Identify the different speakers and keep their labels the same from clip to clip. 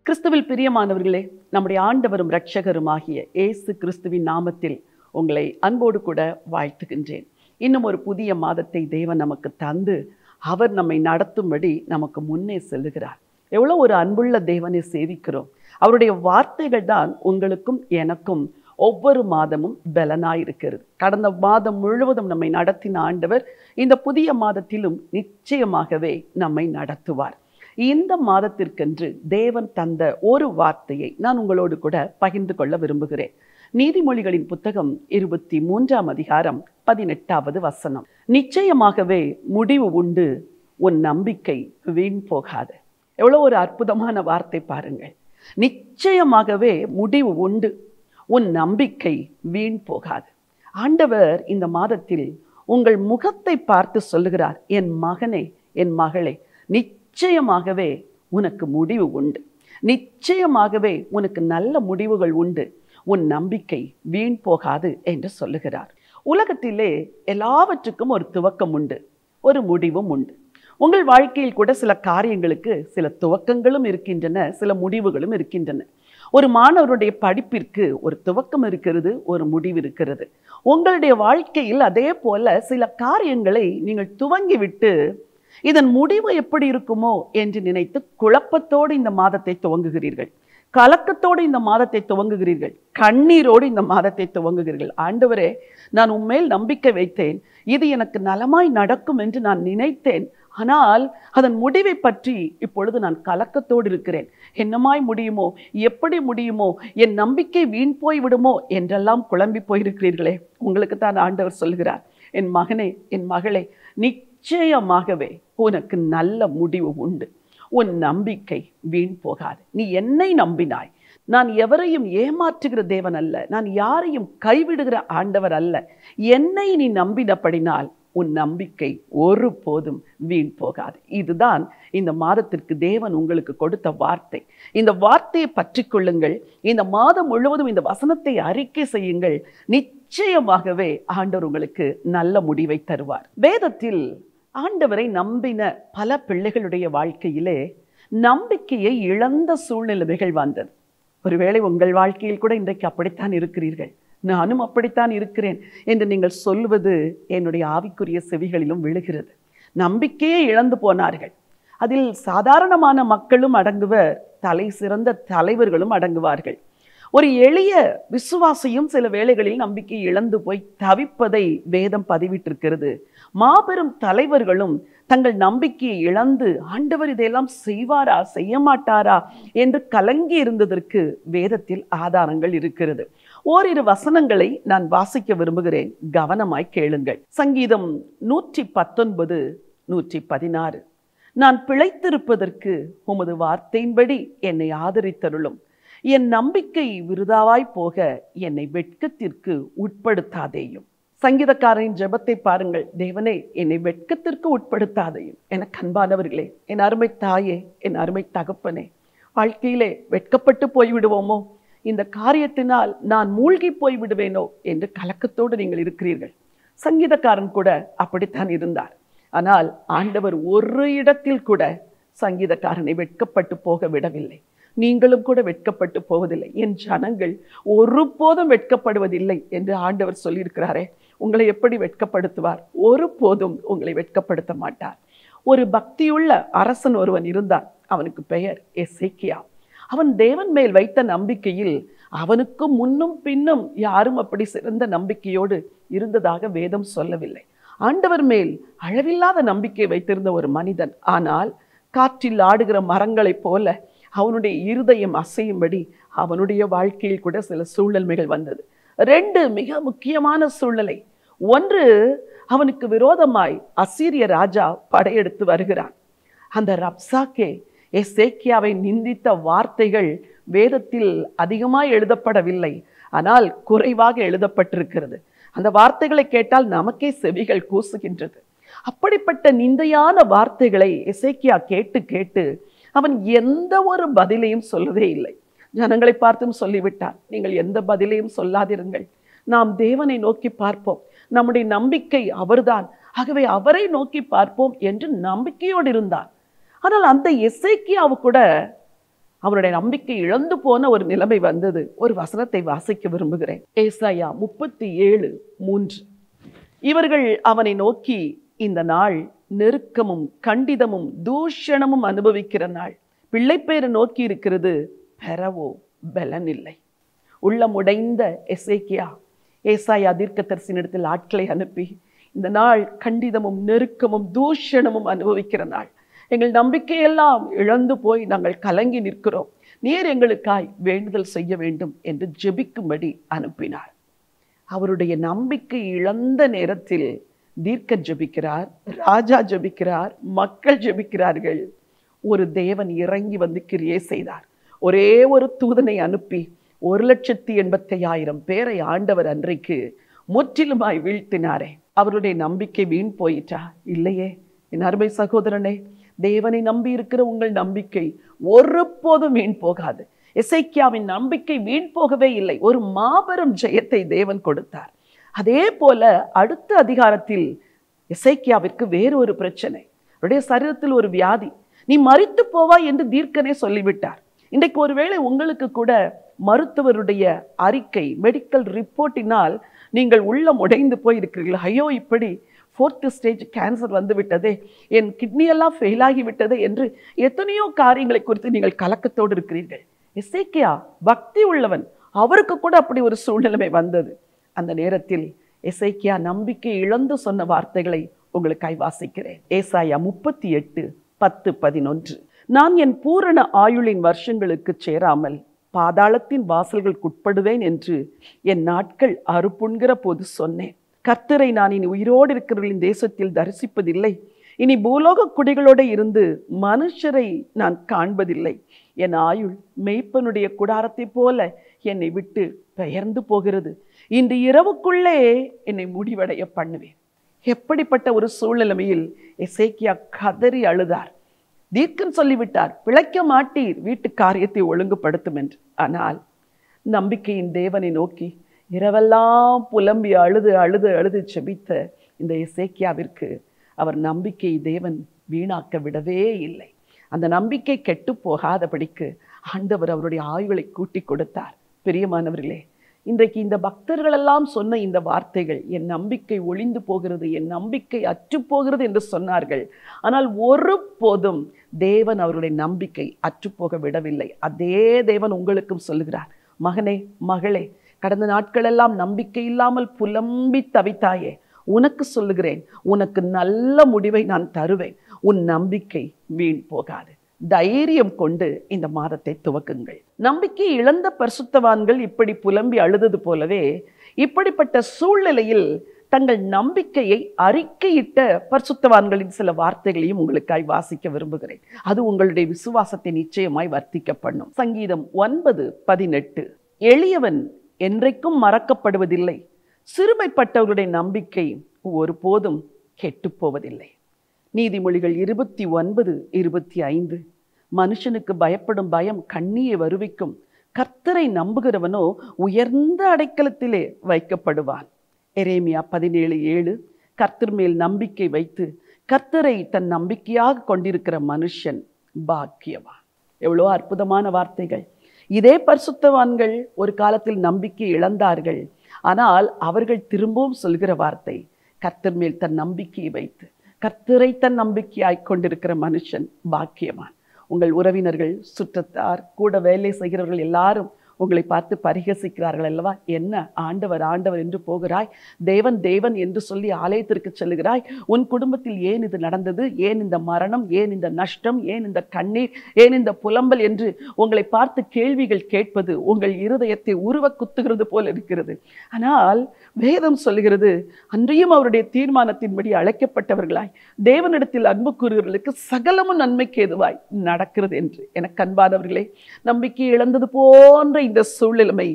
Speaker 1: கிறிஸ்துவில் பிரியமானவர்களே, நம்முடைய ஆண்டவரும் இரட்சகருமாகிய இயேசு கிறிஸ்துவின் நாமத்தில் உங்களை அன்போடு கூட வாழ்த்துகின்றேன். இன்னும் ஒரு புதிய மாதத்தை தேவன் நமக்கு தந்து அவர் நம்மை நடத்தும்படி நமக்கு முன்னே செல்லுகிறார். எவ்வளோ ஒரு அன்புள்ள தேவனை சேவிக்கிறோம். அவருடைய வார்த்தைகள் தான் உங்களுக்கும் எனக்கும் ஒவ்வொரு மாதமும் பலனாயிருக்கிறது. கடந்த மாதம் முழுவதும் நம்மை நடத்தின ஆண்டவர் இந்த புதிய மாதத்திலும் நிச்சயமாகவே நம்மை நடத்துவார். இந்த மாதத்திற்கென்று தேவன் தந்த ஒரு வார்த்தையை நான் உங்களோடு கூட பகிர்ந்து கொள்ள விரும்புகிறேன். நீதிமொழிகளின் புத்தகம் 23ஆம் அதிகாரம் 18வது வசனம். நிச்சயமாகவே முடிவு உண்டு, உன் நம்பிக்கை வீண் போகாது. எவ்வளோ ஒரு அற்புதமான வார்த்தை பாருங்கள். நிச்சயமாகவே முடிவு உண்டு, உன் நம்பிக்கை வீண் போகாது. ஆண்டவர் இந்த மாதத்தில் உங்கள் முகத்தை பார்த்து சொல்லுகிறார், என் மகனே, என் மகளே, நிச்சயமாகவே உனக்கு முடிவு உண்டு, நிச்சயமாகவே உனக்கு நல்ல முடிவுகள் உண்டு, உன் நம்பிக்கை வீண் போகாது என்று சொல்லுகிறார். உலகத்திலே எல்லாவற்றுக்கும் ஒரு துவக்கம் உண்டு, ஒரு முடிவும் உண்டு. உங்கள் வாழ்க்கையில் கூட சில காரியங்களுக்கு சில துவக்கங்களும் இருக்கின்றன, சில முடிவுகளும் இருக்கின்றன. ஒரு மாணவருடைய படிப்பிற்கு ஒரு துவக்கம் இருக்கிறது, ஒரு முடிவு இருக்கிறது. உங்களுடைய வாழ்க்கையில் அதே போல சில காரியங்களை நீங்கள் துவங்கிவிட்டு இதன் முடிவு எப்படி இருக்குமோ என்று நினைத்து குழப்பத்தோடு இந்த மாதத்தை துவங்குகிறீர்கள், கலக்கத்தோடு இந்த மாதத்தை துவங்குகிறீர்கள், கண்ணீரோடு இந்த மாதத்தை துவங்குகிறீர்கள். ஆண்டவரே, நான் உம்மேல் நம்பிக்கை வைத்தேன், இது எனக்கு நலமாய் நடக்கும் என்று நான் நினைத்தேன், ஆனால் அதன் முடிவை பற்றி இப்பொழுது நான் கலக்கத்தோடு இருக்கிறேன். என்னமாய் முடியுமோ, எப்படி முடியுமோ, என் நம்பிக்கை வீண் போய் விடுமோ என்றெல்லாம் குழம்பி போயிருக்கிறீர்களே. உங்களுக்கு தான் ஆண்டவர் சொல்கிறார், என் மகனே, என் மகளே, நிச்சயமாகவே உனக்கு நல்ல முடிவு உண்டு, உன் நம்பிக்கை வீண் போகாது. நீ என்னை நம்பினாய். நான் எவரையும் ஏமாற்றுகிற தேவன் அல்ல, நான் யாரையும் கைவிடுகிற ஆண்டவர் அல்ல. என்னை நீ நம்பினபடினால் உன் நம்பிக்கை ஒருபோதும் வீண் போகாது. இதுதான் இந்த மாதத்திற்கு தேவன் உங்களுக்கு கொடுத்த வார்த்தை. இந்த வார்த்தையை பற்றி கொள்ளுங்கள். இந்த மாதம் முழுவதும் இந்த வசனத்தை அறிக்கை செய்யுங்கள். நிச்சயமாகவே ஆண்டவர் உங்களுக்கு நல்ல முடிவை தருவார். வேதத்தில் ஆண்டவரை நம்பின பல பிள்ளைகளுடைய வாழ்க்கையிலே நம்பிக்கையை இழந்த சூழ்நிலைகள் வந்தது. ஒருவேளை உங்கள் வாழ்க்கையில் கூட இன்றைக்கு அப்படித்தான் இருக்கிறீர்கள், நானும் அப்படித்தான் இருக்கிறேன் என்று நீங்கள் சொல்வது என்னுடைய ஆவிக்குரிய செவிகளிலும் விழுகிறது. நம்பிக்கையே இழந்து போனார்கள். அதில் சாதாரணமான மக்களும் அடங்குவர், தலை சிறந்த தலைவர்களும் அடங்குவார்கள். ஒரு எளிய விசுவாசியும் சில வேளைகளில் நம்பிக்கை இழந்து போய் தவிப்பதை வேதம் பதிவிட்டிருக்கிறது. மாபெரும் தலைவர்களும் தங்கள் நம்பிக்கையை இழந்து ஆண்டவர் இதையெல்லாம் செய்வாரா, செய்ய மாட்டாரா என்று கலங்கி இருந்ததற்கு வேதத்தில் ஆதாரங்கள் இருக்கிறது. ஓரிரு வசனங்களை நான் வாசிக்க விரும்புகிறேன், கவனமாய் கேளுங்கள். சங்கீதம் 119, 116. நான் பிழைத்திருப்பதற்கு உமது வார்த்தையின்படி என்னை ஆதரித்தருளும், என் நம்பிக்கை விருதாவாய் போக என்னை வெட்கத்திற்கு உட்படுத்தாதேயும். சங்கீதக்காரரின் ஜெபத்தை பாருங்கள். தேவனே, என்னை வெட்கத்திற்கு உட்படுத்தாதேயும். எனக்கு அன்பானவர்களே, என் அருமை தாயே, என் அருமை தகப்பனே, வாழ்க்கையிலே வெட்கப்பட்டு போய்விடுவோமோ, இந்த காரியத்தினால் நான் மூழ்கி போய் விடுவேனோ என்று கலக்கத்தோடு நீங்கள் இருக்கிறீர்கள். சங்கீதக்காரன் கூட அப்படித்தான் இருந்தார். ஆனால் ஆண்டவர் ஒரு இடத்தில் கூட சங்கீதக்காரனை வெட்கப்பட்டு போக விடவில்லை. நீங்களும் கூட வெட்கப்பட்டு போவதில்லை. என் ஜனங்கள் ஒருபோதும் வெட்கப்படுவதில்லை என்று ஆண்டவர் சொல்லியிருக்கிறாரே. உங்களை எப்படி வெட்கப்படுத்துவார்? ஒருபோதும் உங்களை வெட்கப்படுத்த மாட்டார். ஒரு பக்தியுள்ள அரசன் ஒருவன் இருந்தான். அவனுக்கு பெயர் எசேக்கியா. அவன் தேவன் மேல் வைத்த நம்பிக்கையில் அவனுக்கு முன்னும் பின்னும் யாரும் அப்படி சிறந்த நம்பிக்கையோடு இருந்ததாக வேதம் சொல்லவில்லை. ஆண்டவர் மேல் அளவில்லாத நம்பிக்கை வைத்திருந்த ஒரு மனிதன். ஆனால் காற்றில் ஆடுகிற மரங்களைப் போல அவனுடைய இருதயம் அசையும்படி அவனுடைய வாழ்க்கையில் கூட சில சூழ்நிலைகள் வந்தது. 2 மிக முக்கியமான சூழ்நிலை. ஒன்று, அவனுக்கு விரோதமாய் அசீரிய ராஜா படையெடுத்து வருகிறான். அந்த ரப்சாக்கே எசேக்கியாவை நிந்தித்த வார்த்தைகள் வேதத்தில் அதிகமாய் எழுதப்படவில்லை, ஆனால் குறைவாக எழுதப்பட்டிருக்கிறது. அந்த வார்த்தைகளை கேட்டால் நமக்கே செவிகள் கூசுகின்றது. அப்படிப்பட்ட நிந்தையான வார்த்தைகளை எசேக்கியா கேட்டு கேட்டு அவன் எந்த ஒரு பதிலையும் சொல்லவே இல்லை. ஜனங்களை பார்த்தும் சொல்லிவிட்டான், நீங்கள் எந்த பதிலையும் சொல்லாதிருங்கள், நாம் தேவனை நோக்கி பார்ப்போம், நம்முடைய நம்பிக்கை அவர்தான், ஆகவே அவரை நோக்கி பார்ப்போம் என்று நம்பிக்கையோடு இருந்தான். ஆனால் அந்த எசேக்கியாவு கூட அவருடைய நம்பிக்கை இழந்து போன ஒரு நிலைமை வந்தது. ஒரு வசனத்தை வாசிக்க விரும்புகிறேன். ஏசாயா 37:3. இவர்கள் அவனை நோக்கி, இந்த நாள் நெருக்கமும் கண்டிதமும் தூஷணமும் அனுபவிக்கிற நாள். பிள்ளைப்பேரை நோக்கி இருக்கிறது, பெறவோ பலன் இல்லை. உள்ளமுடைந்த எசேக்கியா ஏசாயா தீர்க்கதரிசியினிடத்தில் ஆட்களை அனுப்பி, இந்த நாள் கண்டிதமும் நெருக்கமும் தூஷணமும் அனுபவிக்கிற நாள். எங்கள் நம்பிக்கையெல்லாம் இழந்து போய் நாங்கள் கலங்கி நிற்கிறோம். நீர் எங்களுக்காய் வேண்டுதல் செய்ய வேண்டும் என்று ஜெபிக்கும்படி அனுப்பினார். அவருடைய நம்பிக்கை இழந்த நேரத்தில் தீர்க்க ஜெபிக்கிறார், ராஜா ஜெபிக்கிறார், மக்கள் ஜெபிக்கிறார்கள். ஒரு தேவன் இறங்கி வந்து கிரியை செய்தார். ஒரே ஒரு தூதனை அனுப்பி 1,85,000 பேரை ஆண்டவர் அன்றைக்கு முற்றிலுமாய் வீழ்த்தினாரே. அவருடைய நம்பிக்கை வீண் போயிட்டா? இல்லையே. என் அருமை சகோதரனே, தேவனை நம்பி இருக்கிற உங்கள் நம்பிக்கை ஒருபோதும் வீண் போகாது. எசேக்கியாவின் நம்பிக்கை வீண் போகவே இல்லை. ஒரு மாபெரும் ஜெயத்தை தேவன் கொடுத்தார். அதே போல அடுத்த அதிகாரத்தில் எசேக்கியாவிற்கு வேறு ஒரு பிரச்சனை. அவருடைய சரீரத்தில் ஒரு வியாதி. நீ மரித்து போவாய் என்று தீர்க்கனே சொல்லிவிட்டார். இன்றைக்கு ஒருவேளை உங்களுக்கு கூட மருத்துவருடைய அறிக்கை, மெடிக்கல் ரிப்போர்ட்டினால் நீங்கள் உள்ளம் உடைந்து போயிருக்கிறீர்கள். ஐயோ, இப்படி 4th ஸ்டேஜ் கேன்சர் வந்து விட்டதே, என் கிட்னியெல்லாம் ஃபெயில் ஆகிவிட்டதே என்று எத்தனையோ காரியங்களை குறித்து நீங்கள் கலக்கத்தோடு இருக்கிறீர்கள். எசேக்கியா பக்தி உள்ளவன், அவருக்கு கூட அப்படி ஒரு சூழ்நிலைமை வந்தது. அந்த நேரத்தில் எசேக்கியா நம்பிக்கை இழந்து சொன்ன வார்த்தைகளை உங்களுக்காய் வாசிக்கிறேன். ஏசாயா 38:10-11. நான் என் பூரண ஆயுளின் வருஷங்களுக்கு சேராமல் பாதாளத்தின் வாசல்களுக்குட்படுவேன் என்று என் நாட்கள் அறுப்புண்கிற போது சொன்னேன். கர்த்தரை நான் இனி உயிரோடு இருக்கிறவர்களின் தேசத்தில் தரிசிப்பதில்லை. இனி பூலோக குடிகளோடு இருந்து மனுஷரை நான் காண்பதில்லை. என் ஆயுள் மெய்ப்பனுடைய குடாரத்தை போல என்னை விட்டு பெயர்ந்து போகிறது. இன்று இரவுக்குள்ளே என்னை முடிவடைய பண்ணுவேன். எப்படிப்பட்ட ஒரு சூழ்நிலைமையில் எசேக்கியா கதறி அழுதார். தீர்க்கன் சொல்லிவிட்டார், பிழைக்க மாட்டீர், வீட்டு காரியத்தை ஒழுங்குபடுத்தும் என்று. ஆனால் நம்பிக்கையின் தேவனை நோக்கி இரவெல்லாம் புலம்பி அழுது அழுது அழுது செபித்த இந்த எசேக்கியாவிற்கு அவர் நம்பிக்கை தேவன் வீணாக்க விடவே இல்லை. அந்த நம்பிக்கை கெட்டு போகாதபடிக்கு ஆண்டவர் அவருடைய ஆயுளை கூட்டி கொடுத்தார். பிரியமானவர்களே, இன்றைக்கு இந்த பக்தர்களெல்லாம் சொன்ன இந்த வார்த்தைகள், என் நம்பிக்கை ஒளிந்து போகிறது, என் நம்பிக்கை அற்றுப்போகிறது என்று சொன்னார்கள். ஆனால் ஒருபோதும் தேவன் அவருடைய நம்பிக்கை அற்றுப்போக விடவில்லை. அதே தேவன் உங்களுக்கும் சொல்லுகிறார், மகனே மகளே, கடந்த நாட்களெல்லாம் நம்பிக்கை இல்லாமல் புலம்பி தவித்தாயே, உனக்கு சொல்லுகிறேன், உனக்கு நல்ல முடிவை நான் தருவேன். உன் நம்பிக்கை வீண் போகாது. தைரியம் கொண்டு இந்த மாதத்தை துவக்குங்கள். நம்பிக்கை இழந்த பரிசுத்தவான்கள் இப்படி புலம்பி அழுதது போலவே, இப்படிப்பட்ட சூழ்நிலையில் தங்கள் நம்பிக்கையை அறிக்கையிட்ட பரிசுத்தவான்களின் சில வார்த்தைகளையும் உங்களுக்காய் வாசிக்க விரும்புகிறேன். அது உங்களுடைய விசுவாசத்தை நிச்சயமாய் வர்த்திக்க பண்ணும். சங்கீதம் 9:18. எளியவன் என்றைக்கும் மறக்கப்படுவதில்லை, சிறுமைப்பட்டவருடைய நம்பிக்கை ஒருபோதும் கெட்டு போவதில்லை. நீதிமொழிகள் 29:25. மனுஷனுக்கு பயப்படும் பயம் கண்ணியை வருவிக்கும், கர்த்தரை நம்புகிறவனோ உயர்ந்த அடைக்கலத்திலே வைக்கப்படுவான். எரேமியா 17:7. கர்த்தர் மேல் நம்பிக்கை வைத்து கர்த்தரை தன் நம்பிக்கையாக கொண்டிருக்கிற மனுஷன் பாக்கியவான். எவ்வளோ அற்புதமான வார்த்தைகள். இதே பரிசுத்தவான்கள் ஒரு காலத்தில் நம்பிக்கை இழந்தார்கள். ஆனால் அவர்கள் திரும்பவும் சொல்கிற வார்த்தை, கர்த்தர் மேல் தன் நம்பிக்கையை வைத்து கர்த்தரை தன் நம்பிக்கையாய் கொண்டிருக்கிற மனுஷன் பாக்கியவான். உங்கள் உறவினர்கள், சுற்றத்தார், கூட வேலை செய்கிறவர்கள் எல்லாரும் உங்களை பார்த்து பரிகசிக்கிறார்கள் அல்லவா? என்ன ஆண்டவர் ஆண்டவர் என்று போகிறாய், தேவன் தேவன் என்று சொல்லி ஆலயத்திற்கு செல்லுகிறாய், உன் குடும்பத்தில் ஏன் இது நடந்தது, ஏன் இந்த மரணம், ஏன் இந்த நஷ்டம், ஏன் இந்த கண்ணீர், ஏன் இந்த புலம்பல் என்று உங்களை பார்த்து கேள்விகள் கேட்பது உங்கள் இருதயத்தை உருவ குத்துகிறது போல இருக்கிறது. ஆனால் வேதம் சொல்லுகிறது, அன்றையும் அவருடைய தீர்மானத்தின்படி அழைக்கப்பட்டவர்களாய் தேவனிடத்தில் அன்பு கூறுகிறவர்களுக்கு சகலமும் நன்மைக்கு எதுவாய் நடக்கிறது என்று. எனக்கு அன்பானவர்களே, நம்பிக்கை இழந்தது போன்ற இந்த சூழ்நிலைமை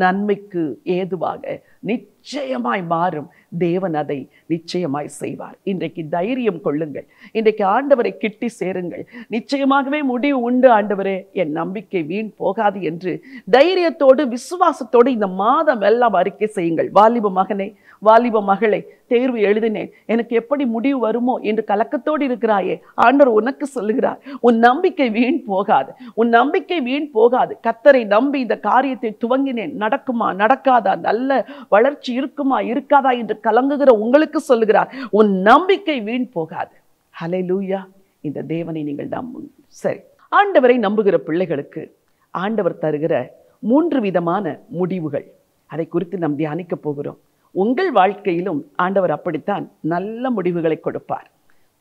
Speaker 1: நன்மைக்கு ஏதுவாக நிச்சயமாய் மாறும். தேவன் அதை நிச்சயமாய் செய்வார். இன்றைக்கு தைரியம் கொள்ளுங்கள். இன்றைக்கு ஆண்டவரை கிட்டி சேருங்கள். நிச்சயமாகவே முடிவு உண்டு ஆண்டவரே, என் நம்பிக்கை வீண் போகாது என்று தைரியத்தோடு விசுவாசத்தோடு இந்த மாதம் எல்லாம் அறிக்கை செய்யுங்கள். வாலிப மகனே, வாலிப மகளே, தேர்வு எழுதினேன், எனக்கு எப்படி முடிவு வருமோ என்று கலக்கத்தோடு இருக்கிறாயே, ஆண்டவர் உனக்கு சொல்லுகிறார், உன் நம்பிக்கை வீண் போகாது, உன் நம்பிக்கை வீண் போகாது. கர்த்தரை நம்பி இந்த காரியத்தை துவங்கினேன், நடக்குமா நடக்காதா, நல்ல வளர்ச்சி இருக்குமா இருக்காதா என்று கலங்குகிற உங்களுக்கு சொல்லுகிறார், உன் நம்பிக்கை வீண் போகாது. ஹல்லேலூயா. இந்த தேவனை நீங்கள் நம்புங்கள். சரி, ஆண்டவரை நம்புகிற பிள்ளைகளுக்கு ஆண்டவர் தருகிற 3 விதமான முடிவுகள், அதை குறித்து நாம் தியானிக்க போகிறோம். உங்கள் வாழ்க்கையிலும் ஆண்டவர் அப்படித்தான் நல்ல முடிவுகளை கொடுப்பார்.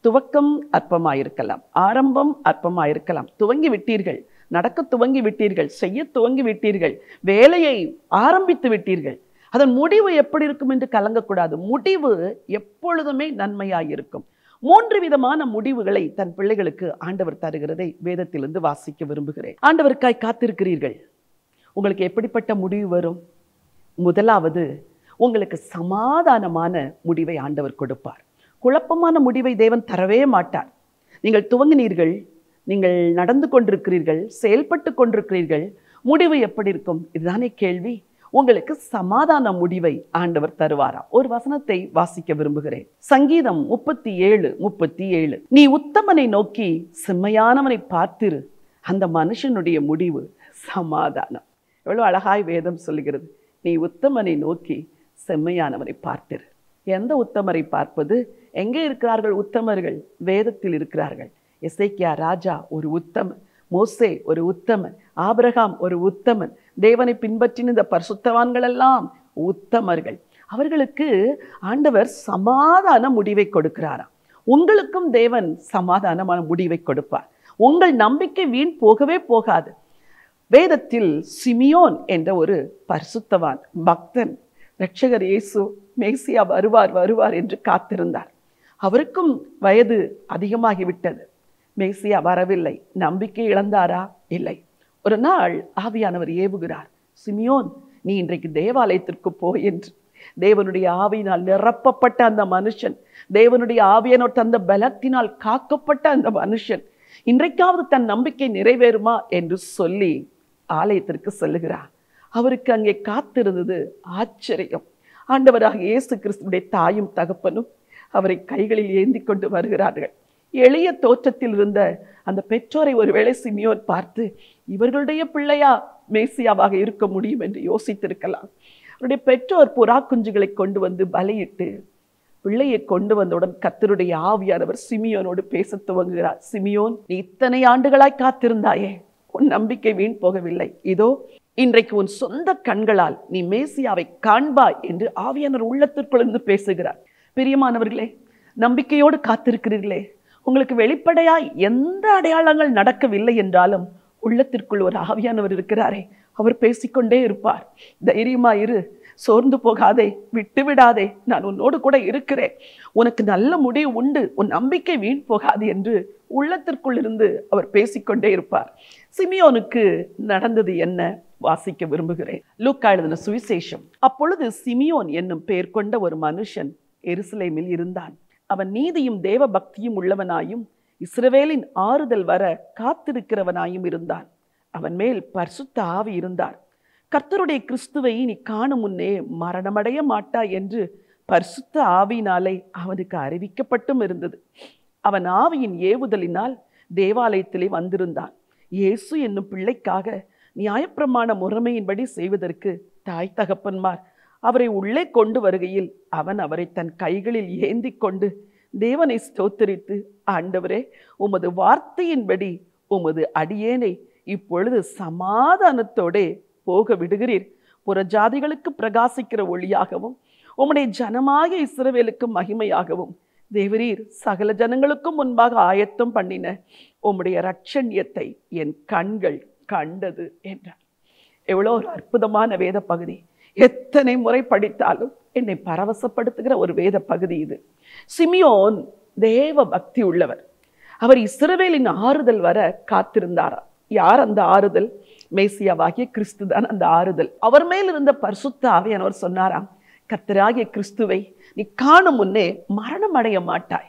Speaker 1: துவக்கம் அற்பமாயிருக்கலாம், ஆரம்பம் அற்பமாயிருக்கலாம். துவங்கி விட்டீர்கள், நடக்க துவங்கி விட்டீர்கள், செய்ய துவங்கி விட்டீர்கள், வேலையை ஆரம்பித்து விட்டீர்கள். அதன் முடிவு எப்படி இருக்கும் என்று கலங்கக்கூடாது. முடிவு எப்பொழுதுமே நன்மையாயிருக்கும். 3 விதமான முடிவுகளை தன் பிள்ளைகளுக்கு ஆண்டவர் தருகிறதை வேதத்திலிருந்து வாசிக்க விரும்புகிறேன். ஆண்டவருக்காய் காத்திருக்கிறீர்கள். உங்களுக்கு எப்படிப்பட்ட முடிவு வரும்? முதலாவது, உங்களுக்கு சமாதானமான முடிவை ஆண்டவர் கொடுப்பார். குழப்பமான முடிவை தேவன் தரவே மாட்டார். நீங்கள் துவங்கினீர்கள், நீங்கள் நடந்து கொண்டிருக்கிறீர்கள், செயல்பட்டு கொண்டிருக்கிறீர்கள், முடிவு எப்படி இருக்கும்? இதுதானே கேள்வி. உங்களுக்கு சமாதான முடிவை ஆண்டவர் தருவாராம். ஒரு வசனத்தை வாசிக்க விரும்புகிறேன். சங்கீதம் 37:37. நீ உத்தமனை நோக்கி செம்மையானவனை பார்த்திரு, அந்த மனுஷனுடைய முடிவு சமாதானம். எவ்வளவு அழகாய் வேதம் சொல்லுகிறது. நீ உத்தமனை நோக்கி செம்மையானவனை பார்த்திரு. எந்த உத்தமரை பார்ப்பது? எங்கே இருக்கிறார்கள் உத்தமர்கள்? வேதத்தில் இருக்கிறார்கள். எசேக்கியா ராஜா ஒரு உத்தமன், மோசே ஒரு உத்தமன், ஆபிரகாம் ஒரு உத்தமன், தேவனை பின்பற்றின இந்த பரிசுத்தவான்கள் எல்லாம் உத்தமர்கள். அவர்களுக்கு ஆண்டவர் சமாதான முடிவை கொடுக்கிறாராம். உங்களுக்கும் தேவன் சமாதானமான முடிவை கொடுப்பார். உங்கள் நம்பிக்கை வீண் போகவே போகாது. வேதத்தில் சிமியோன் என்ற ஒரு பரிசுத்தவான் பக்தன், இரட்சகர் இயேசு மேசியா வருவார் வருவார் என்று காத்திருந்தார். அவருக்கும் வயது அதிகமாகிவிட்டது. மேசியா வரவில்லை. நம்பிக்கை இழந்தாரா? இல்லை. ஒரு நாள் ஆவியானவர் ஏவுகிறார், சிமியோன், நீ இன்றைக்கு தேவாலயத்திற்கு போ என்று. தேவனுடைய ஆவியினால் நிரப்பப்பட்ட அந்த மனுஷன், தேவனுடைய ஆவியானோர் தந்த பலத்தினால் காக்கப்பட்ட அந்த மனுஷன் இன்றைக்காவது தன் நம்பிக்கை நிறைவேறுமா என்று சொல்லி ஆலயத்திற்கு செல்லுகிறார். அவருக்கு அங்கே காத்திருந்தது ஆச்சரியம். ஆண்டவராக இயேசு கிறிஸ்துவுடைய தாயும் தகப்பனும் அவரை கைகளில் ஏந்தி கொண்டு வருகிறார்கள். எளிய தோற்றத்தில் இருந்த அந்த பெற்றோரை ஒருவேளை சிமியோன் பார்த்து, இவர்களுடைய பிள்ளையா மேசியாவாக இருக்க முடியும் என்று யோசித்திருக்கலாம். அவருடைய பெற்றோர் புறா குஞ்சுகளை கொண்டு வந்து பலியிட்டு பிள்ளையை கொண்டு வந்தவுடன் கர்த்தருடைய ஆவியானவர் சிமியோனோடு பேச துவங்குகிறார். சிமியோன், நீ இத்தனை ஆண்டுகளாய் காத்திருந்தாயே, உன் நம்பிக்கை வீண் போகவில்லை. இதோ இன்றைக்கு உன் சொந்த கண்களால் நீ மேசியாவை காண்பாய் என்று ஆவியானவர் உள்ளத்திற்குள்ளிருந்து பேசுகிறார். பிரியமானவர்களே, நம்பிக்கையோடு காத்திருக்கிறீர்களே, உங்களுக்கு வெளிப்படையாய் எந்த அடையாளங்கள் நடக்கவில்லை என்றாலும் உள்ளத்திற்குள் ஒரு ஆவியானவர் இருக்கிறாரே, அவர் பேசிக்கொண்டே இருப்பார். தைரியமா இரு, சோர்ந்து போகாதே, விட்டு விடாதே, நான் உன்னோடு கூட இருக்கிறேன், உனக்கு நல்ல முடிவு உண்டு, உன் நம்பிக்கை வீண் போகாது என்று உள்ளத்திற்குள் இருந்து அவர் பேசிக்கொண்டே இருப்பார். சிமியோனுக்கு நடந்தது என்ன வாசிக்க விரும்புகிறேன். லூக்கா எழுதின சுவிசேஷம். அப்பொழுது சிமியோன் என்னும் பெயர் கொண்ட ஒரு மனுஷன் எருசலேமில் இருந்தான். அவன் நீதியும் தேவ பக்தியும் உள்ளவனாயும் இஸ்ரவேலின் ஆறுதல் வர காத்திருக்கிறவனாயும் இருந்தான். அவன் மேல் பரிசுத்த ஆவி இருந்தார். கர்த்தருடைய கிறிஸ்துவை நீ காணும் முன்னே மரணமடைய மாட்டாய் என்று பரிசுத்த ஆவியினாலே அவனுக்கு அறிவிக்கப்பட்டும் இருந்தது. அவன் ஆவியின் ஏவுதலினால் தேவாலயத்திலே வந்திருந்தான். இயேசு என்னும் பிள்ளைக்காக நியாயப்பிரமாண முறைமையின்படி செய்வதற்கு தாய் தகப்பன்மார் அவரை உள்ளே கொண்டு வருகையில் அவன் அவரை தன் கைகளில் ஏந்தி கொண்டு தேவனை ஸ்தோத்தரித்து, ஆண்டவரே, உமது வார்த்தையின்படி உமது அடியேனை இப்பொழுது சமாதானத்தோடே போக விடுகிறீர். புறஜாதிகளுக்கு பிரகாசிக்கிற ஒளியாகவும் உம்முடைய ஜனமாகிய இஸ்ரவேலுக்கு மகிமையாகவும் தேவரீர் சகல ஜனங்களுக்கும் முன்பாக ஆயத்தம் பண்ணின உம்முடைய இரட்சண்யத்தை என் கண்கள் கண்டது என்றார். எவ்வளோ ஒரு அற்புதமான வேத பகுதி! எத்தனை முறை படித்தாலும் என்னை பரவசப்படுத்துகிற ஒரு வேத பகுதி இது. சிமியோன் தேவ பக்தி உள்ளவர். அவர் இஸ்ரவேலின் ஆறுதல் வர காத்திருந்தாரா. யார் அந்த ஆறுதல்? மேசியாவாகிய கிறிஸ்து தான் அந்த ஆறுதல். அவர் மேல் இருந்த பரிசுத்த ஆவியானவர் சொன்னாராம், கர்த்தராகிய கிறிஸ்துவை நீ காணும் முன்னே மரணம் அடைய மாட்டாய்.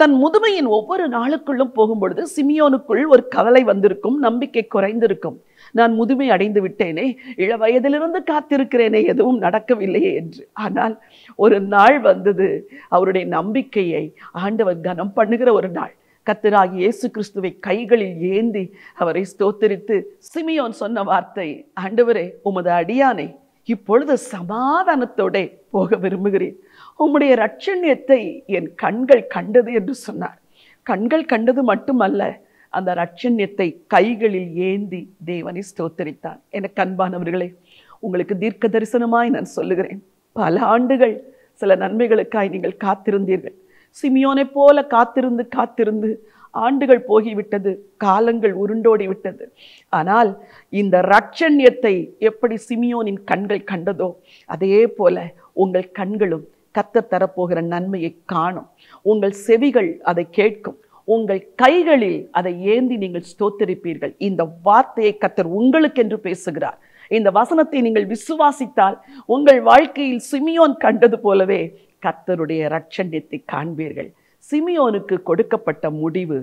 Speaker 1: தன் முதுமையின் ஒவ்வொரு நாளுக்குள்ளும் போகும்பொழுது சிமியோனுக்குள் ஒரு கவலை வந்திருக்கும், நம்பிக்கை குறைந்திருக்கும். நான் முதுமை அடைந்து விட்டேனே, இள வயதிலிருந்து காத்திருக்கிறேனே, எதுவும் நடக்கவில்லையே என்று. ஆனால் ஒரு நாள் வந்தது, அவருடைய நம்பிக்கையை ஆண்டவர் கனம் பண்ணுகிற ஒரு நாள். கர்த்தராகிய இயேசு கிறிஸ்துவை கைகளில் ஏந்தி அவரை ஸ்தோத்திரித்து சிமியோன் சொன்ன வார்த்தை, ஆண்டவரே, உமது அடியானை இப்பொழுது சமாதானத்தோட போக விரும்புகிறேன். உம்முடைய இரட்சண்யத்தை என் கண்கள் கண்டது என்று சொன்னார். கண்கள் கண்டது மட்டுமல்ல, அந்த இரட்சண்யத்தை கைகளில் ஏந்தி தேவனை ஸ்தோத்தரித்தார். எனக்கு அன்பானவர்களே, உங்களுக்கு தீர்க்க தரிசனமாய் நான் சொல்லுகிறேன், பல ஆண்டுகள் சில நன்மைகளுக்காய் நீங்கள் காத்திருந்தீர்கள். சிமியோனை போல காத்திருந்து காத்திருந்து ஆண்டுகள் போகிவிட்டது, காலங்கள் உருண்டோடி விட்டது. ஆனால் இந்த இரட்சண்யத்தை எப்படி சிமியோனின் கண்கள் கண்டதோ அதே போல உங்கள் கண்களும் கர்த்தர் தரப்போகிற நன்மையை காணும். உங்கள் செவிகள் அதை கேட்கும். உங்கள் கைகளில் அதை ஏந்தி நீங்கள் ஸ்தோத்தரிப்பீர்கள். இந்த வார்த்தையை கர்த்தர் உங்களுக்கு என்று பேசுகிறார். இந்த வசனத்தை நீங்கள் விசுவாசித்தால் உங்கள் வாழ்க்கையில் சிமியோன் கண்டது போலவே கர்த்தருடைய இரட்சண்யத்தை காண்பீர்கள். சிமியோனுக்கு கொடுக்கப்பட்ட முடிவு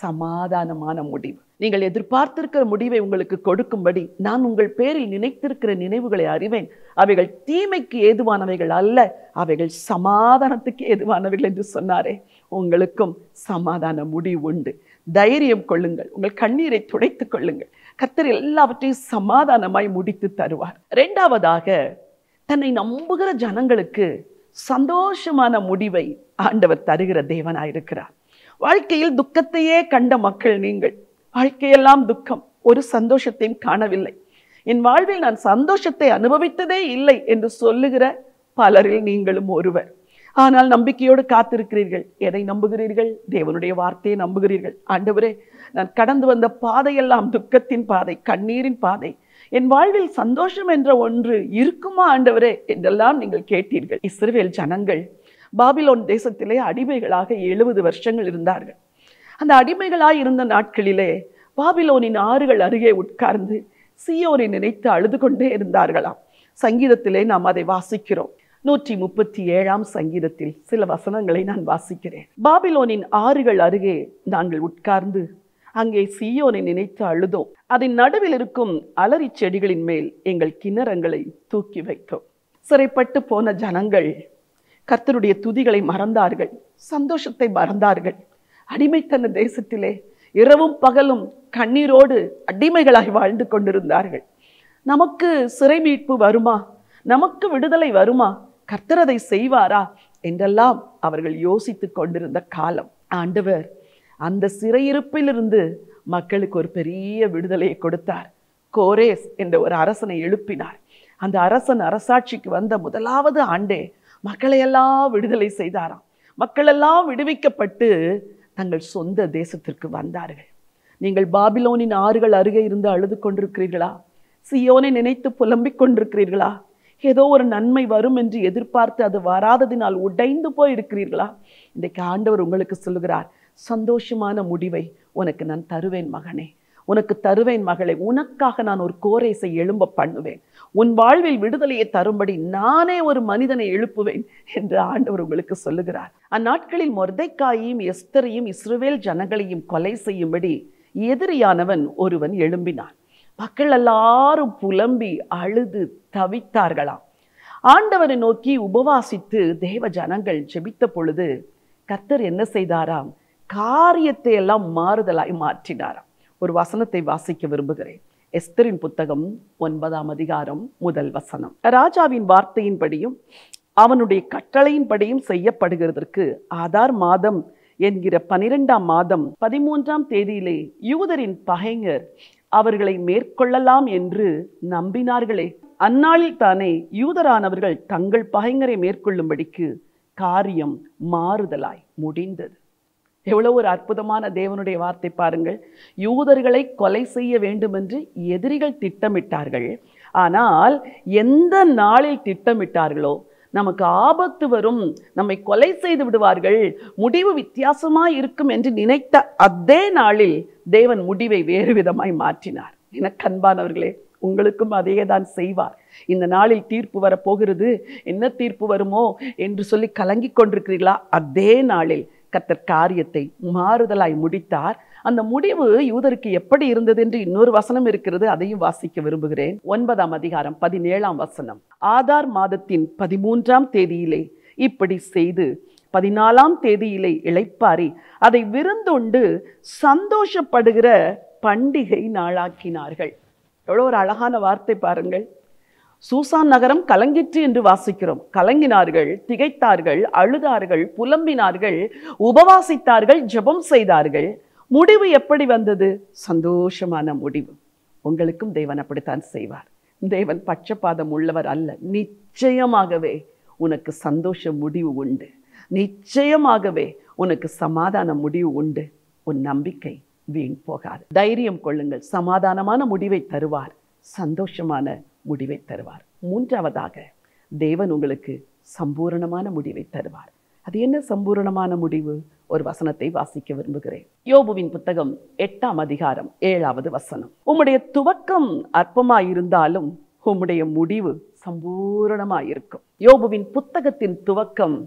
Speaker 1: சமாதானமான முடிவு. நீங்கள் எதிர்பார்த்திருக்கிற முடிவை உங்களுக்கு கொடுக்கும்படி நான் உங்கள் பேரில் நினைத்திருக்கிற நினைவுகளை அறிவேன், அவைகள் தீமைக்கு ஏதுவானவைகள் அல்ல, அவைகள் சமாதானத்துக்கு ஏதுவானவைகள் என்று சொன்னாரே. உங்களுக்கும் சமாதான முடிவு உண்டு. தைரியம் கொள்ளுங்கள், உங்கள் கண்ணீரை துடைத்துக் கொள்ளுங்கள். கர்த்தர் எல்லாவற்றையும் சமாதானமாய் முடித்து தருவார். இரண்டாவதாக, தன்னை நம்புகிற ஜனங்களுக்கு சந்தோஷமான முடிவை ஆண்டவர் தருகிற தேவனாயிருக்கிறார். வாழ்க்கையில் துக்கத்தையே கண்ட மக்கள் நீங்கள், வாழ்க்கையெல்லாம் துக்கம், ஒரு சந்தோஷத்தையும் காணவில்லை, என் வாழ்வில் நான் சந்தோஷத்தை அனுபவித்ததே இல்லை என்று சொல்லுகிற பலரில் நீங்களும் ஒருவர். ஆனால் நம்பிக்கையோடு காத்திருக்கிறீர்கள். எதை நம்புகிறீர்கள்? தேவனுடைய வார்த்தையை நம்புகிறீர்கள். ஆண்டவரே, நான் கடந்து வந்த பாதையெல்லாம் துக்கத்தின் பாதை, கண்ணீரின் பாதை, என் வாழ்வில் சந்தோஷம் என்ற ஒன்று இருக்குமா ஆண்டவரே என்றெல்லாம் நீங்கள் கேட்டீர்கள். இஸ்ரவேல் ஜனங்கள் பாபிலோன் தேசத்திலே அடிமைகளாக 70 வருஷங்கள் இருந்தார்கள். அந்த அடிமைகளாய் இருந்த நாட்களிலே பாபிலோனின் ஆறுகள் அருகே உட்கார்ந்து சீயோனை நினைத்து அழுது கொண்டே இருந்தார்களாம். சங்கீதத்திலே நாம் அதை வாசிக்கிறோம். 137ஆம் சங்கீதத்தில் சில வசனங்களை நான் வாசிக்கிறேன். பாபிலோனின் ஆறுகள் அருகே நாங்கள் உட்கார்ந்து அங்கே சீயோனை நினைத்து அழுதோம். அதன் நடுவில் இருக்கும் அலரி செடிகளின் மேல் எங்கள் கிண்ணறங்களை தூக்கி வைத்தோம். சிறைப்பட்டு போன ஜனங்கள் கர்த்தருடைய துதிகளை மறந்தார்கள், சந்தோஷத்தை மறந்தார்கள். அடிமைத்தன தேசத்திலே இரவும் பகலும் கண்ணீரோடு அடிமைகளாய் வாழ்ந்து கொண்டிருந்தார்கள். நமக்கு சிறை மீட்பு வருமா, நமக்கு விடுதலை வருமா, கர்த்தர் அதை செய்வாரா என்றெல்லாம் அவர்கள் யோசித்து கொண்டிருந்த காலம். ஆண்டவர் அந்த சிறையிருப்பிலிருந்து மக்களுக்கு ஒரு பெரிய விடுதலையை கொடுத்தார். கோரேஸ் என்ற ஒரு அரசனை எழுப்பினார். அந்த அரசன் அரசாட்சிக்கு வந்த முதலாவது ஆண்டே மக்களையெல்லாம் விடுதலை செய்தாராம். மக்களெல்லாம் விடுவிக்கப்பட்டு தங்கள் சொந்த தேசத்திற்கு வந்தார்கள். நீங்கள் பாபிலோனின் ஆறுகள் அருகே இருந்து அழுது கொண்டிருக்கிறீர்களா? சீயோனை நினைத்து புலம்பிக் கொண்டிருக்கிறீர்களா? ஏதோ ஒரு நன்மை வரும் என்று எதிர்பார்த்து அது வராததினால் உடைந்து போய் இருக்கிறீர்களா? இன்றைக்கு ஆண்டவர் உங்களுக்கு சொல்லுகிறார், சந்தோஷமான முடிவை உனக்கு நான் தருவேன் மகனே, உனக்கு தருவேன் மகளே, உனக்காக நான் ஒரு கோரேசை எழும்ப பண்ணுவேன், உன் வாழ்வில் விடுதலையை தரும்படி நானே ஒரு மனிதனை எழுப்புவேன் என்று ஆண்டவர் உங்களுக்கு சொல்லுகிறார். அந்நாட்களில் மொர்தெக்காயையும் எஸ்தரையும் இஸ்ரவேல் ஜனங்களையும் கொலை செய்யும்படி எதிரியானவன் ஒருவன் எழும்பினான். மக்கள் எல்லாரும் புலம்பி அழுது தவித்தார்களாம். ஆண்டவரை நோக்கி உபவாசித்து தேவ ஜனங்கள் ஜெபித்த பொழுது கர்த்தர் என்ன செய்தாராம்? காரியத்தை எல்லாம் மாறுதலாய் மாற்றினாராம். ஒரு வசனத்தை வாசிக்க விரும்புகிறேன். எஸ்தரின் புத்தகம் 9ஆம் அதிகாரம் 1 வசனம். ராஜாவின் வார்த்தையின்படியும் அவனுடைய கட்டளையின்படியும் செய்யப்படுகிறதற்கு ஆதார் மாதம் என்கிற 12ஆம் மாதம் 13ஆம் தேதியிலே யூதரின் பகைஞர் அவர்களை மேற்கொள்ளலாம் என்று நம்பினார்களே, அந்நாளில் தானே யூதரானவர்கள் தங்கள் பகைஞரை மேற்கொள்ளும்படிக்கு காரியம் மாறுதலாய் முடிந்தது. எவ்வளவு ஒரு அற்புதமான தேவனுடைய வார்த்தை பாருங்கள். யூதர்களை கொலை செய்ய வேண்டும் என்று எதிரிகள் திட்டமிட்டார்கள். ஆனால் எந்த நாளில் திட்டமிட்டார்களோ, நமக்கு ஆபத்து வரும், நம்மை கொலை செய்து விடுவார்கள், முடிவு வித்தியாசமாய் இருக்கும் என்று நினைத்த அதே நாளில் தேவன் முடிவை வேறு விதமாய் மாற்றினார். எனக்கு அன்பானவர்களே, உங்களுக்கும் அதே தான் செய்வார். இந்த நாளில் தீர்ப்பு வரப்போகிறது, என்ன தீர்ப்பு வருமோ என்று சொல்லி கலங்கி கொண்டிருக்கிறீர்களா? அதே நாளில் கர்த்தர் காரியத்தை மாறுதலாய் முடித்தார். அந்த முடிவு யூதருக்கு எப்படி இருந்தது என்று இன்னொரு வசனம் இருக்கிறது, அதையும் வாசிக்க விரும்புகிறேன். 9ஆம் அதிகாரம் 17ஆம் வசனம். ஆதார் மாதத்தின் 13ஆம் தேதியிலே இப்படி செய்து 14ஆம் தேதியிலே இளைப்பாரி அதை விருந்துண்டு சந்தோஷப்படுகிற பண்டிகை நாளாக்கினார்கள். எவ்வளோ ஒரு அழகான வார்த்தை பாருங்கள். சூசான் நகரம் கலங்கிற்று என்று வாசிக்கிறோம். கலங்கினார்கள், திகைத்தார்கள், அழுதார்கள், புலம்பினார்கள், உபவாசித்தார்கள், ஜெபம் செய்தார்கள். முடிவு எப்படி வந்தது? சந்தோஷமான முடிவு. உங்களுக்கும் தேவன் அப்படித்தான் செய்வார். தேவன் பட்சபாதம் உள்ளவர் அல்ல. நிச்சயமாகவே உனக்கு சந்தோஷ முடிவு உண்டு. நிச்சயமாகவே உனக்கு சமாதான முடிவு உண்டு. உன் நம்பிக்கை வீண் போகாது. தைரியம் கொள்ளுங்கள். சமாதானமான முடிவை தருவார், சந்தோஷமான முடிவை தருவார். மூன்றாவதாக, தேவன் உங்களுக்கு சம்பூரணமான முடிவை தருவார். அது என்ன சம்பூரணமான முடிவு? ஒரு வசனத்தை வாசிக்க விரும்புகிறேன். யோபுவின் புத்தகம் 8ஆம் அதிகாரம் 7வது வசனம். உம்முடைய துவக்கம் அற்பமாயிருந்தாலும் உம்முடைய முடிவு சம்பூரணமாயிருக்கும். யோபுவின் புத்தகத்தின் துவக்கம்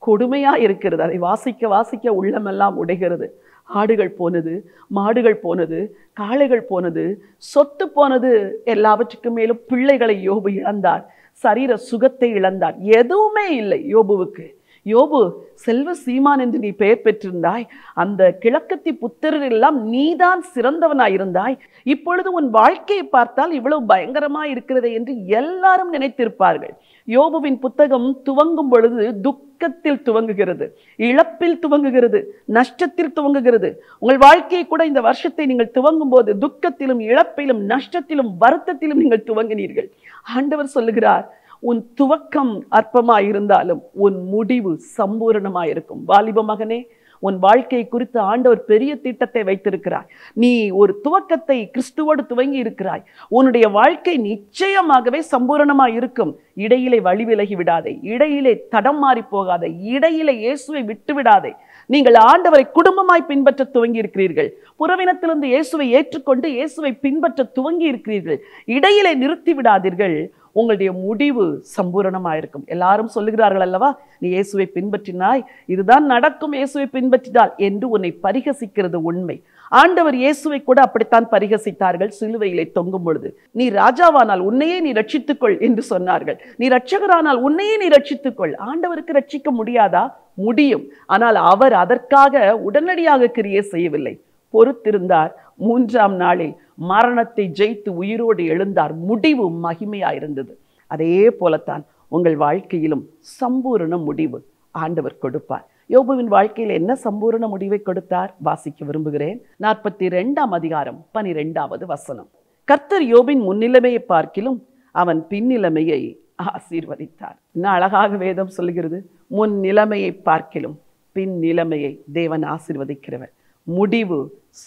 Speaker 1: கொடுமையா இருக்கிறது. அதை வாசிக்க வாசிக்க உள்ளமெல்லாம் உடைகிறது. ஆடுகள் போனது, மாடுகள் போனது, காளைகள் போனது, சொத்து போனது, எல்லாவற்றுக்கும் மேலும் பிள்ளைகளை யோபு இழந்தார். சரீர சுகத்தை இழந்தார். எதுவுமே இல்லை யோபுவுக்கு. யோபு, செல்வ சீமான் என்று நீ பெயர் பெற்றிருந்தாய். அந்த கிழக்கத்தி புத்திரர் எல்லாம் நீதான் சிறந்தவனாயிருந்தாய். இப்பொழுது உன் வாழ்க்கையை பார்த்தால் இவ்வளவு பயங்கரமா இருக்கிறது என்று எல்லாரும் நினைத்திருப்பார்கள். யோபுவின் புத்தகம் துவங்கும் பொழுது துக்கத்தில் துவங்குகிறது, இழப்பில் துவங்குகிறது, நஷ்டத்தில் துவங்குகிறது. உங்கள் வாழ்க்கையை கூட இந்த வருஷத்தை நீங்கள் துவங்கும் போது துக்கத்திலும், இழப்பிலும், நஷ்டத்திலும், வருத்தத்திலும் நீங்கள் துவங்கினீர்கள். ஆண்டவர் சொல்லுகிறார், உன் துவக்கம் அற்பமாயிருந்தாலும் உன் முடிவு சம்பூரணமாயிருக்கும். வாலிப மகனே, உன் வாழ்க்கையை குறித்து ஆண்டவர் பெரிய திட்டத்தை வைத்திருக்கிறார். நீ ஒரு துவக்கத்தை கிறிஸ்துவோடு துவங்கி இருக்கிறாய். உன்னுடைய வாழ்க்கை நிச்சயமாகவே சம்பூரணமாய் இருக்கும். இடையிலே வழி விலகி விடாதே, இடையிலே தடம் மாறி போகாதே, இடையிலே இயேசுவை விட்டு விடாதே. நீங்கள் ஆண்டவரை குடும்பமாய் பின்பற்ற துவங்கி இருக்கிறீர்கள். புறவினத்திலிருந்து இயேசுவை ஏற்றுக்கொண்டு இயேசுவை பின்பற்ற துவங்கி இருக்கிறீர்கள். இடையிலே நிறுத்தி விடாதீர்கள். உங்களுடைய முடிவு சம்பூரணமாயிருக்கும். எல்லாரும் சொல்லுகிறார்கள் அல்லவா, நீ இயேசுவை பின்பற்றினாய், இதுதான் நடக்கும் இயேசுவை பின்பற்றினால் என்று உன்னை பரிகசிக்கிறது உண்மை. ஆண்டவர் இயேசுவை கூட அப்படித்தான் பரிகசித்தார்கள் சிலுவையிலே தொங்கும் பொழுது. நீ ராஜாவானால் உன்னையே நீ ரட்சித்துக்கொள் என்று சொன்னார்கள். நீ ரட்சகரானால் உன்னையே நீ ரட்சித்துக்கொள். ஆண்டவருக்கு ரட்சிக்க முடியாதா? முடியும். ஆனால் அவர் அதற்காக உடனடியாக கிரியை செய்யவில்லை. பொறுத்திருந்தார். 3ஆம் நாளில் மரணத்தை ஜெயித்து உயிரோடு எழுந்தார். முடிவு மகிமையாயிருந்தது. அதே போலத்தான் உங்கள் வாழ்க்கையிலும் சம்பூரண முடிவு ஆண்டவர் கொடுப்பார். யோபுவின் வாழ்க்கையில் என்ன சம்பூரண முடிவை கொடுத்தார்? வாசிக்க விரும்புகிறேன். 42ஆம் அதிகாரம் 12வது வசனம். கர்த்தர் யோபின் முன்னிலைமையை பார்க்கிலும் அவன் பின்னிலைமையை ஆசீர்வதித்தார். என்ன அழகாக வேதம் சொல்லுகிறது. முன் நிலைமையை பார்க்கிலும் பின் நிலைமையை தேவன் ஆசீர்வதிக்கிறவர். முடிவு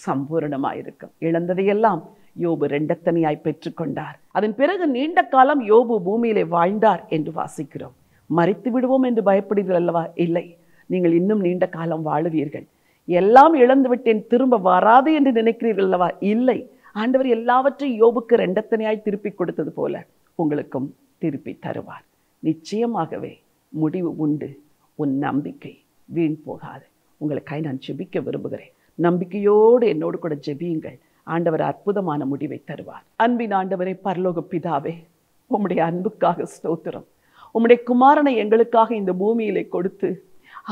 Speaker 1: சம்பூரணமாயிருக்கும். இழந்ததையெல்லாம் யோபு ரெண்டத்தனையாய் பெற்றுக்கொண்டார். அதன் பிறகு நீண்ட காலம் யோபு பூமியிலே வாழ்ந்தார் என்று வாசிக்கிறோம். மரித்து விடுவோம் என்று பயப்படுகிறீர்கள் அல்லவா? இல்லை, நீங்கள் இன்னும் நீண்ட காலம் வாழுவீர்கள். எல்லாம் இழந்து விட்டேன், திரும்ப வராது என்று நினைக்கிறீர்கள் அல்லவா? இல்லை, ஆண்டவர் எல்லாவற்றையும் யோபுக்கு ரெண்டத்தனையாய் திருப்பி கொடுத்தது போல உங்களுக்கும் திருப்பி தருவார். நிச்சயமாகவே முடிவு உண்டு. உன் நம்பிக்கை வீண் போகாது. உங்களுக்காய் நான் ஜெபிக்க விரும்புகிறேன். நம்பிக்கையோடு என்னோடு கூட ஜெபியுங்கள். ஆண்டவர் அற்புதமான முடிவை தருவார். அன்பின் ஆண்டவரே, பரலோக பிதாவே, உம்முடைய அன்புக்காக ஸ்தோத்திரம். உம்முடைய குமாரனை எங்களுக்காக இந்த பூமியிலே கொடுத்து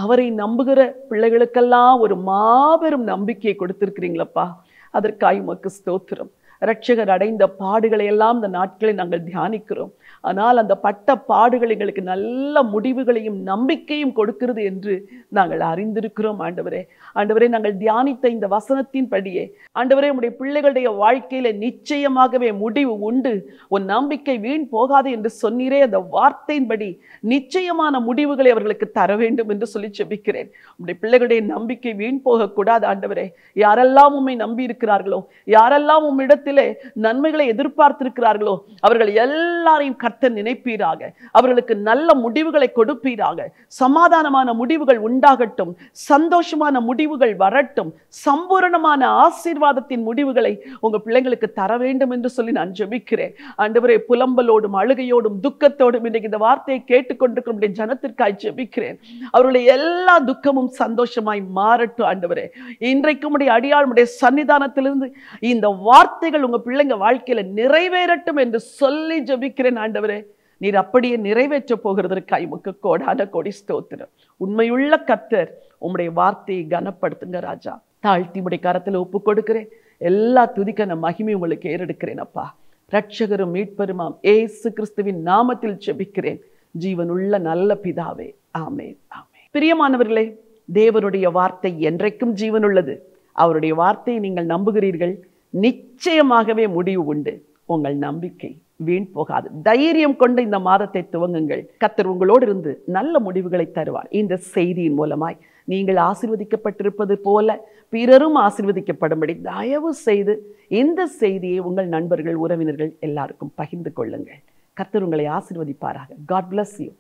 Speaker 1: அவரை நம்புகிற பிள்ளைகளுக்கெல்லாம் ஒரு மாபெரும் நம்பிக்கையை கொடுத்திருக்கிறீங்களப்பா. அதற்காக உமக்கு ஸ்தோத்திரம். இரட்சகர் அடைந்த பாடுகளை எல்லாம் இந்த நாட்களை நாங்கள் தியானிக்கிறோம். ஆனால் அந்த பட்ட பாடுகள் எங்களுக்கு நல்ல முடிவுகளையும் நம்பிக்கையும் கொடுக்கிறது என்று நாங்கள் அறிந்திருக்கிறோம். ஆண்டவரே, ஆண்டவரே, நாங்கள் தியானித்த இந்த வசனத்தின் படியே ஆண்டவரே, உம்முடைய பிள்ளைகளுடைய வாழ்க்கையில நிச்சயமாகவே முடிவு உண்டு, உன் நம்பிக்கை வீண் போகாது என்று சொன்னீரே. அந்த வார்த்தையின்படி நிச்சயமான முடிவுகளை அவர்களுக்கு தர வேண்டும் என்று சொல்லி ஜெபிக்கிறேன். உம்முடைய பிள்ளைகளுடைய நம்பிக்கை வீண் போகக்கூடாது. ஆண்டவரே, யாரெல்லாம் உம்மை நம்பி இருக்கிறார்களோ, யாரெல்லாம் உம்மிடத்தில் உங்களிடத்திலே நன்மைகளை எதிர்பார்த்திருக்கிறார்களோ அவர்கள் எல்லாரையும் கர்த்தர் நினைப்பீராக. அவர்களுக்கு நல்ல முடிவுகளை கொடுப்பீராக. சமாதானமான முடிவுகள் உண்டாகட்டும், சந்தோஷமான முடிவுகள் வரட்டும், சம்பூரணமான ஆசீர்வாதத்தின் முடிவுகளை உங்க பிள்ளைங்களுக்கு தர வேண்டும் என்று சொல்லி நான் ஜெபிக்கிறேன். ஆண்டவரே, புலம்பலோடும் அழுகையோடும் துக்கத்தோடும் இன்றைக்கு இந்த வார்த்தையை கேட்டுக்கொண்டிருக்கிற ஜனத்திற்காய் ஜெபிக்கிறேன். அவருடைய எல்லா துக்கமும் சந்தோஷமாய் மாறட்டும். ஆண்டவரே, இன்றைக்கு உம்முடைய அடியாளுடைய சன்னிதானத்திலிருந்து இந்த வார்த்தைகள் உங்க பிள்ளைங்க வாழ்க்கையில நிறைவேறட்டும் என்று சொல்லி ஜெபிக்கிறேன். ஆண்டவரே, நீர் அப்படியே நிறைவேற்ற போகிறதற்காய் உமக்கு கோடான கோடி ஸ்தோத்திரம். உண்மையுள்ள கர்த்தர், உம்முடைய வார்த்தையை கனப்படுத்துங்க ராஜா. தாழ்த்தி உம்முடைய கரத்தில் ஒப்பு கொடுக்கிறேன். எல்லா துதிக்கான மகிமை உங்களுக்கு ஏறெடுக்கிறேன் அப்பா. இரட்சகரும் மீட்பருமாம் இயேசு கிறிஸ்துவின் நாமத்தில் ஜெபிக்கிறேன் ஜீவனுள்ள நல்ல பிதாவே, ஆமென், ஆமென். பிரியமானவர்களே, தேவனுடைய வார்த்தை என்றைக்கும் ஜீவனுள்ளது. அவருடைய வார்த்தையை நீங்கள் நம்புகிறீர்கள், நிச்சயமாகவே முடிவு உண்டு. உங்கள் நம்பிக்கை வீண் போகாது. தைரியம் கொண்டு இந்த மாதத்தை துவங்குங்கள். கர்த்தர் உங்களோடு இருந்து நல்ல முடிவுகளை தருவார். இந்த செய்தியின் மூலமாய் நீங்கள் ஆசீர்வதிக்கப்பட்டிருப்பது போல பிறரும் ஆசீர்வதிக்கப்படும்படி தயவு செய்து இந்த செய்தியை உங்கள் நண்பர்கள், உறவினர்கள் எல்லாருக்கும் பகிர்ந்து கொள்ளுங்கள். கர்த்தர் உங்களை ஆசீர்வதிப்பாராக. God bless you.